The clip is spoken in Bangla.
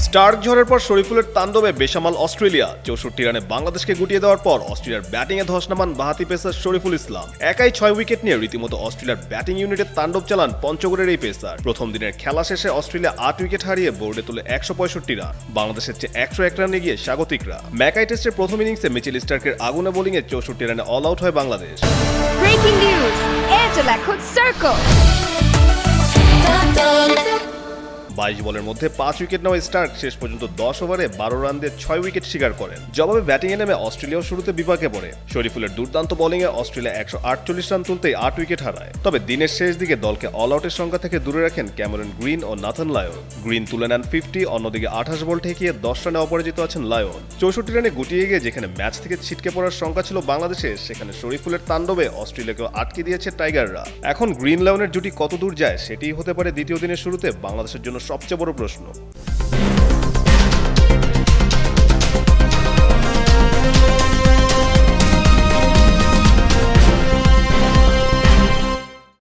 স্টার্ক ঝড়ের পর শরীফুলের তাণ্ডবে বেসামাল অস্ট্রেলিয়া। 64 রানে বাংলাদেশকে গুটিয়ে দেওয়ার পর অস্ট্রেলিয়ার ব্যাটিংয়ে ধস নামান বাঁহাতি পেসার শরীফুল ইসলাম। একাই 6 উইকেট নিয়ে রীতিমতো অস্ট্রেলিয়ার ব্যাটিং ইউনিটের তাণ্ডব চালান পঞ্চগড়ের এই পেসার। প্রথম দিনের খেলা শেষে অস্ট্রেলিয়া 8 উইকেট হারিয়ে বোর্ডে তুলে 165 রান। বাংলাদেশের চেয়ে 101 রানে গিয়ে স্বাগতিকরা। ম্যাকাই টেস্টের প্রথম ইনিংসে মিচেল স্টার্কের আগুনে বোলিংয়ে 64 রানে অল আউট হয় Bangladesh. Breaking news! Angela could circle! 22 বলের মধ্যে 5 উইকেট নেওয়া স্টার্ক শেষ পর্যন্ত 10 ওভারে 12 রান দিয়ে 6 উইকেট শিকার করেন। জবাবে ব্যাটিংয়ে নেমে অস্ট্রেলিয়াও শুরুতে বিপাকে পড়ে। শরীফুলের দুর্দান্ত বোলিংয়ে অস্ট্রেলিয়া 148 রান তুলতেই 8 উইকেট হারায়। তবে দিনের শেষ দিকে দলকে অল আউটের সংখ্যা থেকে দূরে রাখেন ক্যামেরন গ্রিন ও নাথান লায়ন। গ্রিন তুলে নেন 50, অন্যদিকে 28 বল ঠেকিয়ে 10 রানে অপরাজিত আছেন লায়ন। 64 রানে গুটিয়ে গিয়ে যেখানে ম্যাচ থেকে ছিটকে পড়ার সংখ্যা ছিল বাংলাদেশের, সেখানে শরীফুলের তাণ্ডবে অস্ট্রেলিয়াকেও আটকে দিয়েছে টাইগাররা। এখন গ্রিন লায়নের জুটি কত দূর যায় সেটিই হতে পারে দ্বিতীয় দিনের শুরুতে বাংলাদেশের জন্য সবচেয়ে বড় প্রশ্ন।